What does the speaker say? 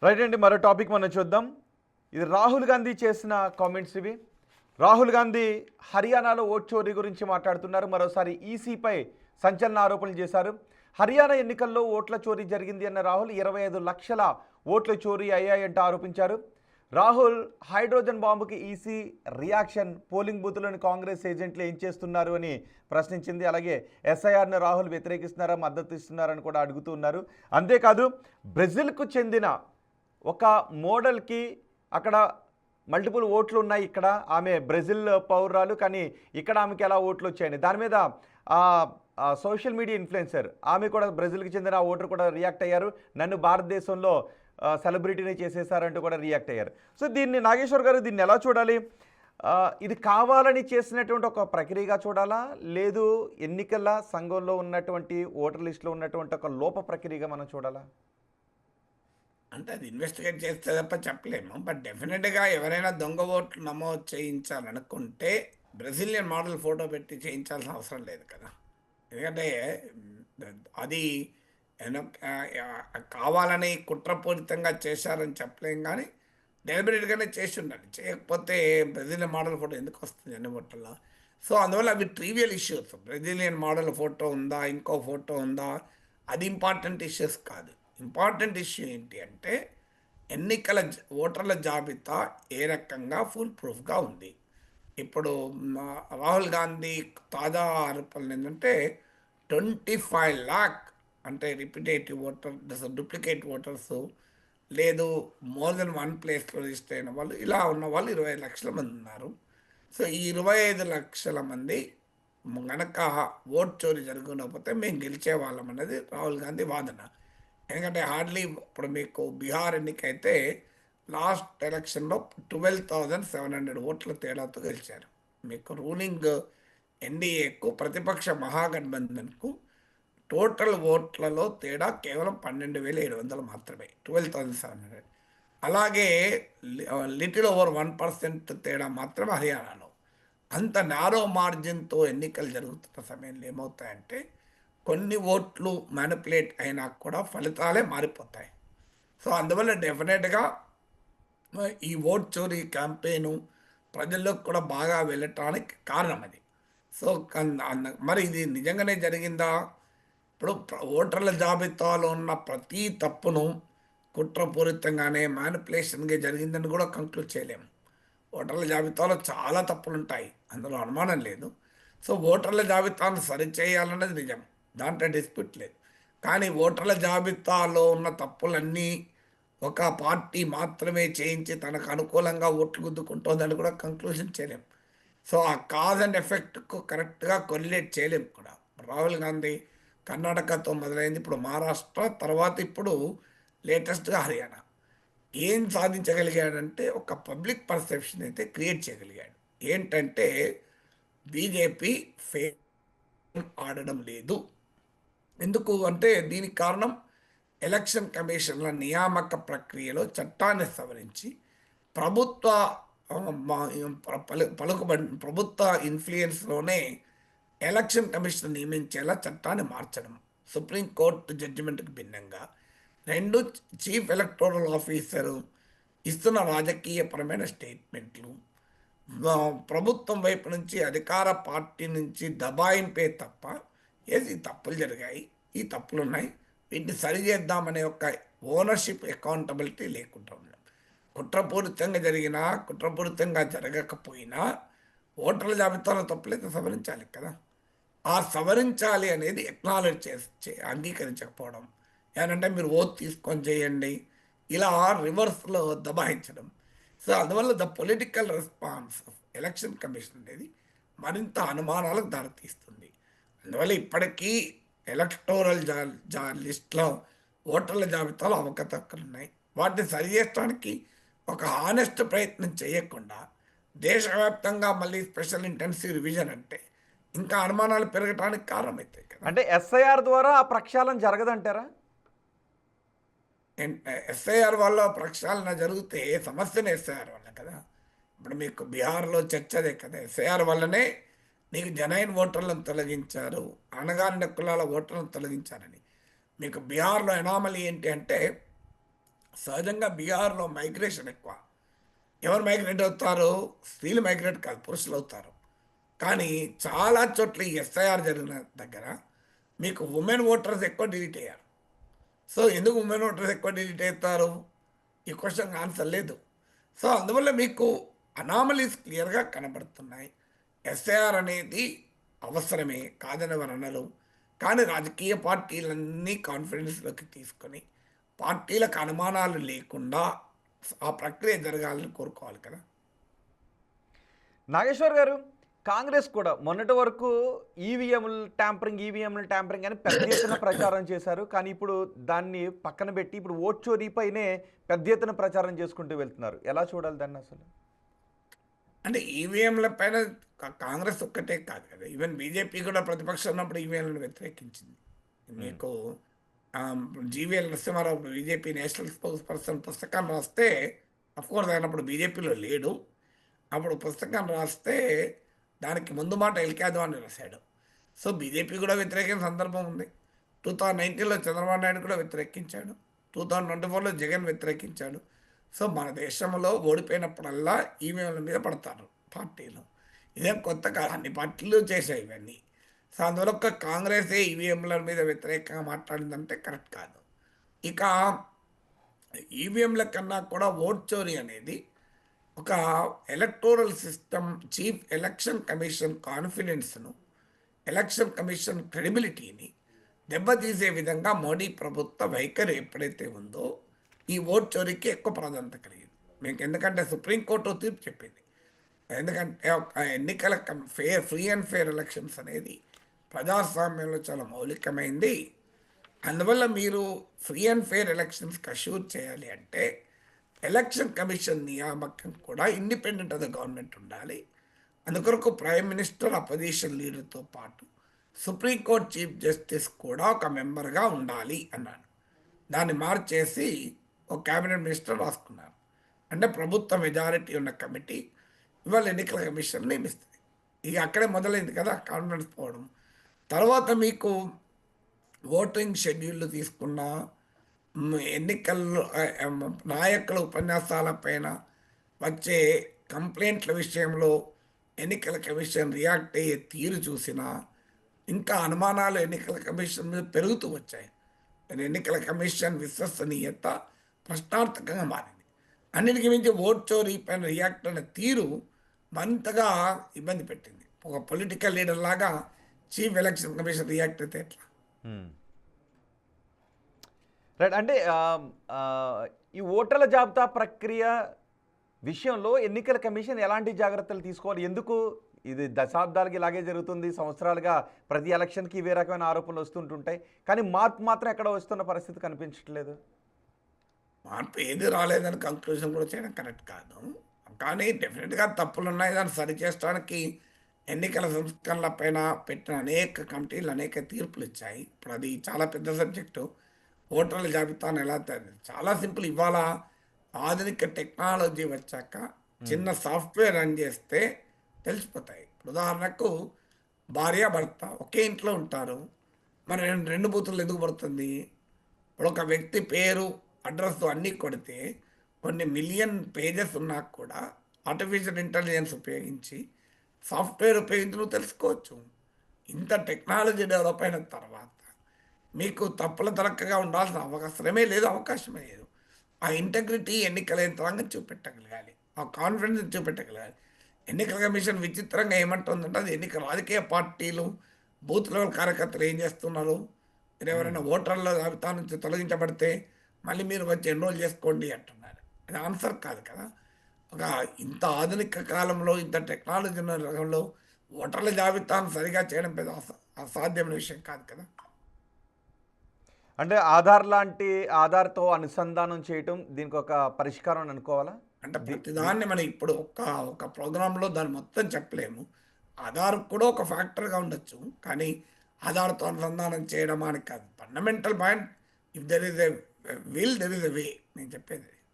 Right అండి, మరో topic మనం చూద్దాం. ఇది రాహుల్ గాంధీ చేసిన కామెంట్స్ ఇవి. రాహుల్ గాంధీ హర్యానాలో ఓట్ చోరీ గురించి మాట్లాడుతున్నారు. మరోసారి ఈసీపై సంచలన ఆరోపణలు చేశారు. హర్యానా ఎన్నికల్లో ఓట్ల చోరీ జరిగింది అన్న రాహుల్ 25 లక్షల ఓట్లు చోరీ అయ్యాయంటూ ఆరోపించారు. రాహుల్ హైడ్రోజన్ బాంబుకి ఈసీ రియాక్షన్, పోలింగ్ బూత్లోని కాంగ్రెస్ ఏజెంట్లు ఏం చేస్తున్నారు అని ప్రశ్నించింది. అలాగే ఎస్ఐఆర్ను రాహుల్ వ్యతిరేకిస్తున్నారా, మద్దతు ఇస్తున్నారని కూడా అడుగుతున్నారు. అంతేకాదు, బ్రెజిల్కు చెందిన ఒక మోడల్కి అక్కడ మల్టిపుల్ ఓట్లు ఉన్నాయి. ఇక్కడ ఆమె బ్రెజిల్ పౌరాలు, కానీ ఇక్కడ ఆమెకి ఎలా ఓట్లు వచ్చాయని దాని మీద సోషల్ మీడియా ఇన్ఫ్లుయెన్సర్ ఆమె కూడా బ్రెజిల్కి చెందిన ఓటర్ కూడా రియాక్ట్ అయ్యారు. నన్ను భారతదేశంలో సెలబ్రిటీని చేసేసారంటూ కూడా రియాక్ట్ అయ్యారు. సో దీన్ని నాగేశ్వర్ గారు దీన్ని ఎలా చూడాలి? ఇది కావాలని చేసినటువంటి ఒక ప్రక్రియగా చూడాలా, లేదు ఎన్నికల సంఘంలో ఉన్నటువంటి ఓటర్ లిస్టులో ఉన్నటువంటి ఒక లోప ప్రక్రియగా మనం చూడాలా? అంటే అది ఇన్వెస్టిగేట్ చేస్తే తప్ప చెప్పలేము. బట్ డెఫినెట్గా ఎవరైనా దొంగ ఓట్లు నమోదు చేయించాలనుకుంటే బ్రెజిలియన్ మోడల్ ఫోటో పెట్టి చేయించాల్సిన అవసరం లేదు కదా. ఎందుకంటే అది కావాలని కుట్రపూరితంగా చేశారని చెప్పలేం, కానీ డెలిబరేట్గానే చేసి ఉండాలి. చేయకపోతే బ్రెజిలియన్ మోడల్ ఫోటో ఎందుకు వస్తుంది అన్ని ఓట్లలో? సో అందువల్ల అవి trivial issues. Brazilian model photo ఉందా, ఇంకో ఫోటో ఉందా, అది ఇంపార్టెంట్ ఇష్యూస్ కాదు. ఇంపార్టెంట్ ఇష్యూ ఏంటి అంటే ఎన్నికల ఓటర్ల జాబితా ఏ రకంగా ఫుల్ ప్రూఫ్గా ఉంది. ఇప్పుడు రాహుల్ గాంధీ తాజా ఆరోపణలు ఏంటంటే 25 lakh అంటే రిపిటేటివ్ ఓటర్స్, డూప్లికేట్ ఓటర్స్, లేదు మోర్ దెన్ వన్ ప్లేస్లో రిజిస్టర్ అయిన వాళ్ళు, ఇలా ఉన్న వాళ్ళు 25 లక్షల మంది ఉన్నారు. సో ఈ 25 లక్షల మంది గనక ఓట్ చోరీ జరగకపోతే మేము గెలిచే వాళ్ళం అనేది రాహుల్ గాంధీ వాదన. ఎందుకంటే హార్డ్లీ ఇప్పుడు మీకు బీహార్ ఎన్నికైతే లాస్ట్ ఎలక్షన్లో 12,700 ఓట్ల తేడాతో గెలిచారు. మీకు రూలింగ్ ఎన్డీఏకు ప్రతిపక్ష మహాగఠబంధన్కు టోటల్ ఓట్లలో తేడా కేవలం 12,700 మాత్రమే, 12,700. అలాగే లిటిల్ ఓవర్ 1% తేడా మాత్రమే హర్యానాలో. అంత నారో మార్జిన్తో ఎన్నికలు జరుగుతున్న సమయంలో ఏమవుతాయంటే కొన్ని ఓట్లు మ్యానిపులేట్ అయినా కూడా ఫలితాలే మారిపోతాయి. సో అందువల్ల డెఫినెట్గా ఈ ఓట్ చోరీ క్యాంపెయిన్ ప్రజల్లోకి కూడా బాగా వెళ్ళటానికి కారణం అది. సో మరి ఇది నిజంగానే జరిగిందా? ఇప్పుడు ఓటర్ల జాబితాలో ఉన్న ప్రతి తప్పును కుట్రపూరితంగానే మ్యానిపులేషన్గా జరిగిందని కూడా కంక్లూడ్ చేయలేము. ఓటర్ల జాబితాలో చాలా తప్పులు ఉంటాయి, అందులో అనుమానం లేదు. సో ఓటర్ల జాబితాను సరిచేయాలన్నది నిజం, దాంట్లో డిస్ప్యూట్ లేదు. కానీ ఓటర్ల జాబితాలో ఉన్న తప్పులన్నీ ఒక పార్టీ మాత్రమే చేయించి తనకు అనుకూలంగా ఓట్లు గుద్దుకుంటుందని కూడా కంక్లూజన్ చేయలేం. సో ఆ కాజ్ అండ్ ఎఫెక్ట్కు కరెక్ట్గా కొరిలేట్ చేయలేం కూడా. రాహుల్ గాంధీ కర్ణాటకతో మొదలైంది, ఇప్పుడు మహారాష్ట్ర, తర్వాత ఇప్పుడు లేటెస్ట్గా హర్యానా. ఏం సాధించగలిగాడంటే ఒక పబ్లిక్ పర్సెప్షన్ అయితే క్రియేట్ చేయగలిగాడు. ఏంటంటే బీజేపీ ఆడడం లేదు. ఎందుకు అంటే దీనికి కారణం ఎలక్షన్ కమిషన్ల నియామక ప్రక్రియలో చట్టాన్ని సవరించి ప్రభుత్వ ప్రభుత్వ ఇన్ఫ్లుయెన్స్లోనే ఎలక్షన్ కమిషన్ నియమించేలా చట్టాన్ని మార్చడం. సుప్రీంకోర్టు జడ్జిమెంట్కి భిన్నంగా 2 చీఫ్ ఎలక్టోరల్ ఆఫీసరు ఇస్తున్న రాజకీయపరమైన స్టేట్మెంట్లు, ప్రభుత్వం వైపు నుంచి అధికార పార్టీ నుంచి దబాయింపే తప్ప ఈ తప్పులు జరిగాయి, ఈ తప్పులు ఉన్నాయి, వీటిని సరిచేద్దామనే ఒక ఓనర్షిప్ అకౌంటబిలిటీ లేకుండా ఉండడం. కుట్రపూరితంగా జరిగినా కుట్రపూరితంగా జరగకపోయినా ఓటర్ల జాబితాలో తప్పులైతే సవరించాలి కదా. ఆ సవరించాలి అనేది ఎక్నాలెడ్జ్ అంగీకరించకపోవడం, ఏమంటే మీరు ఓట్ తీసుకొని చేయండి, ఇలా రివర్స్లో దబాయించడం. సో అందువల్ల the political response of election commission అనేది మరింత అనుమానాలకు దారితీస్తుంది. అందువల్ల ఇప్పటికీ ఎలక్టోరల్ లిస్ట్లో ఓటర్ల జాబితాలో అవకతవకలు ఉన్నాయి. వాటిని సరిచేయడానికి ఒక హానెస్ట్ ప్రయత్నం చేయకుండా దేశవ్యాప్తంగా మళ్ళీ స్పెషల్ ఇంటెన్సివ్ రివిజన్ అంటే ఇంకా అనుమానాలు పెరగడానికి కారణమవుతాయి కదా. అంటే ఎస్ఐఆర్ ద్వారా ఆ ప్రక్షాళన జరగదంటారా? ఎస్ఐఆర్ వల్ల ప్రక్షాళన జరిగితే సమస్యనే ఎస్ఐఆర్ వల్ల కదా. ఇప్పుడు మీకు బీహార్లో చర్చ అదే కదా, ఎస్ఐఆర్ వల్లనే నీకు జనైన్ ఓటర్లను తొలగించారు, అణగారిన కులాల ఓటర్లను తొలగించారని. మీకు బీహార్లో ఎనామలీ ఏంటి అంటే సహజంగా బీహార్లో మైగ్రేషన్ ఎక్కువ. ఎవరు మైగ్రేట్ అవుతారు? స్త్రీలు మైగ్రేట్ కాదు, పురుషులు అవుతారు. కానీ చాలా చోట్ల ఈ ఎస్ఐఆర్ జరిగిన దగ్గర మీకు ఉమెన్ ఓటర్స్ ఎక్కువ డిలీట్ అయ్యారు. సో ఎందుకు ఉమెన్ ఓటర్స్ ఎక్కువ డిలీట్ అవుతారు? ఈ క్వశ్చన్కి ఆన్సర్ లేదు. సో అందువల్ల మీకు అనామలీస్ క్లియర్గా కనబడుతున్నాయి. ఎస్ఐఆర్ అనేది అవసరమే కాదని ఎవరు అనరు. కానీ రాజకీయ పార్టీలన్నీ కాన్ఫిడెన్స్లోకి తీసుకొని పార్టీలకు అనుమానాలు లేకుండా ఆ ప్రక్రియ జరగాలని కోరుకోవాలి కదా. నాగేశ్వర్ గారు, కాంగ్రెస్ కూడా మొన్నటి వరకు ఈవీఎంలు ట్యాంపరింగ్ అని పెద్ద ఎత్తున ప్రచారం చేశారు. కానీ ఇప్పుడు దాన్ని పక్కన పెట్టి ఇప్పుడు ఓట్ చోరీపైనే పెద్ద ఎత్తున ప్రచారం చేసుకుంటూ వెళ్తున్నారు. ఎలా చూడాలి దాన్ని అసలు? అంటే ఈవీఎంల పైన కాంగ్రెస్ ఒక్కటే కాదు కదా, ఈవెన్ బీజేపీ కూడా ప్రతిపక్షం ఉన్నప్పుడు ఈవీఎంలను వ్యతిరేకించింది. మీకు GVL Narasimha Rao BJP national spokesperson పుస్తకం రాస్తే, అఫ్కోర్స్ ఆయన అప్పుడు బీజేపీలో లేడు, అప్పుడు పుస్తకం రాస్తే దానికి ముందు మాట ఎల్కాదు అని రాశాడు. సో బీజేపీ కూడా వ్యతిరేకించిన సందర్భం ఉంది. 2019లో చంద్రబాబు నాయుడు కూడా వ్యతిరేకించాడు, 2024లో జగన్ వ్యతిరేకించాడు. సో మన దేశంలో ఓడిపోయినప్పుడల్లా ఈవీఎంల మీద పడతారు పార్టీలు. ఇదేం కొత్త కాదు, అన్ని పార్టీలు చేశాయి ఇవన్నీ. సో అందువల్ల ఒక్క కాంగ్రెసే ఈవీఎంల మీద వ్యతిరేకంగా మాట్లాడిందంటే కరెక్ట్ కాదు. ఇక ఈవీఎంల కన్నా కూడా ఓట్ చోరీ అనేది ఒక electoral system, chief election commission కాన్ఫిడెన్స్ను, ఎలక్షన్ కమిషన్ క్రెడిబిలిటీని దెబ్బతీసే విధంగా మోడీ ప్రభుత్వ వైఖరి ఎప్పుడైతే ఉందో ఈ ఓట్ చోరీకి ఎక్కువ ప్రాధాన్యత కలిగింది మీకు. ఎందుకంటే సుప్రీంకోర్టు తీర్పు చెప్పింది. ఎందుకంటే ఒక ఎన్నికల ఫ్రీ అండ్ ఫెయిర్ ఎలక్షన్స్ అనేది ప్రజాస్వామ్యంలో చాలా మౌలికమైంది. అందువల్ల మీరు ఫ్రీ అండ్ ఫెయిర్ ఎలక్షన్స్కి అష్యూర్ చేయాలి అంటే ఎలక్షన్ కమిషన్ నియామకం కూడా ఇండిపెండెంట్ ఆఫ్ ద గవర్నమెంట్ ఉండాలి. అందుకొరకు ప్రైమ్ మినిస్టర్, అపోజిషన్ లీడర్తో పాటు సుప్రీంకోర్టు చీఫ్ జస్టిస్ కూడా ఒక మెంబర్గా ఉండాలి అన్నాడు. దాన్ని మార్చేసి ఒక క్యాబినెట్ మినిస్టర్ రాసుకున్నారు. అంటే ప్రభుత్వ మెజారిటీ ఉన్న కమిటీ ఇవాళ ఎన్నికల కమిషన్ నియమిస్తుంది. ఇక అక్కడే మొదలైంది కదా కాన్ఫిడెన్స్ పోవడం. తర్వాత మీకు ఓటింగ్ షెడ్యూల్ తీసుకున్న ఎన్నికల్లో నాయకుల ఉపన్యాసాలపైన వచ్చే కంప్లైంట్ల విషయంలో ఎన్నికల కమిషన్ రియాక్ట్ అయ్యే తీరు చూసినా ఇంకా అనుమానాలు ఎన్నికల కమిషన్ మీద పెరుగుతూ వచ్చాయి. ఎన్నికల కమిషన్ విశ్వసనీయత ప్రశ్నార్థకంగా మారింది. అన్నిటికీ మించి ఓట్ చోరీ పైన రియాక్ట్ అయిన తీరు మరింతగా ఇబ్బంది పెట్టింది. ఒక పొలిటికల్ లీడర్ లాగా చీఫ్ ఎలక్షన్ కమిషన్ రియాక్ట్ అయితే ఎట్లా? రైట్. అంటే ఈ ఓటర్ల జాబితా ప్రక్రియ విషయంలో ఎన్నికల కమిషన్ ఎలాంటి జాగ్రత్తలు తీసుకోవాలి? ఎందుకు ఇది దశాబ్దాలకి ఇలాగే జరుగుతుంది, సంవత్సరాలుగా ప్రతి ఎలక్షన్కి ఇవే రకమైన ఆరోపణలు వస్తుంటుంటాయి, కానీ మార్పు మాత్రం ఎక్కడ వస్తున్న పరిస్థితి కనిపించట్లేదు? మార్పు ఏది రాలేదని కంక్లూజన్ కూడా చేయడం కరెక్ట్ కాదు. కానీ డెఫినెట్గా తప్పులు ఉన్నాయి. దాన్ని సరిచేయడానికి ఎన్నికల సంస్కరణల పైన పెట్టిన అనేక కమిటీలు అనేక తీర్పులు ఇచ్చాయి. ఇప్పుడు అది చాలా పెద్ద సబ్జెక్టు. ఓటర్ల జాబితాను ఎలా చాలా సింపుల్. ఇవాళ ఆధునిక టెక్నాలజీ వచ్చాక చిన్న సాఫ్ట్వేర్ రన్ చేస్తే తెలిసిపోతాయి. ఇప్పుడు ఉదాహరణకు భార్య భర్త ఒకే ఇంట్లో ఉంటారు, మరి రెండు బూతులు ఎందుకు పడుతుంది? ఇప్పుడు ఒక వ్యక్తి పేరు, అడ్రస్ అన్నీ కొడితే కొన్ని మిలియన్ పేజెస్ ఉన్నా కూడా ఆర్టిఫిషియల్ ఇంటెలిజెన్స్ ఉపయోగించి సాఫ్ట్వేర్ ఉపయోగించి నువ్వు తెలుసుకోవచ్చు. ఇంత టెక్నాలజీ డెవలప్ అయిన తర్వాత మీకు తప్పుల తరక్కగా ఉండాల్సిన అవసరమే లేదు, అవకాశమే లేదు. ఆ ఇంటెగ్రిటీ ఎన్నికల యంత్రాంగం చూపెట్టగలగాలి, ఆ కాన్ఫిడెన్స్ చూపెట్టగలగాలి. ఎన్నికల కమిషన్ విచిత్రంగా ఏమంటుందంటే అది ఎన్నికల రాజకీయ పార్టీలు, బూత్ లెవెల్ కార్యకర్తలు ఏం చేస్తున్నారు, మీరు ఎవరైనా ఓటర్ల జాబితా నుంచి తొలగించబడితే మళ్ళీ మీరు వచ్చి ఎన్రోల్ చేసుకోండి అంటున్నారు. అది ఆన్సర్ కాదు కదా. ఒక ఇంత ఆధునిక కాలంలో, ఇంత టెక్నాలజీ ఉన్న రంగంలో ఓటర్ల జాబితాను సరిగా చేయడం పెద్ద అసాధ్యమైన విషయం కాదు కదా. అంటే ఆధార్తో అనుసంధానం చేయటం దీనికి ఒక పరిష్కారం అని అనుకోవాలా? అంటే ప్రతిదాన్ని మనం ఇప్పుడు ఒక ప్రోగ్రాంలో దాన్ని మొత్తం చెప్పలేము. ఆధార్ కూడా ఒక ఫ్యాక్టర్గా ఉండొచ్చు, కానీ ఆధార్తో అనుసంధానం చేయడం అని కాదు. Fundamental point, if there is a will there is a way. నేను చెప్పేది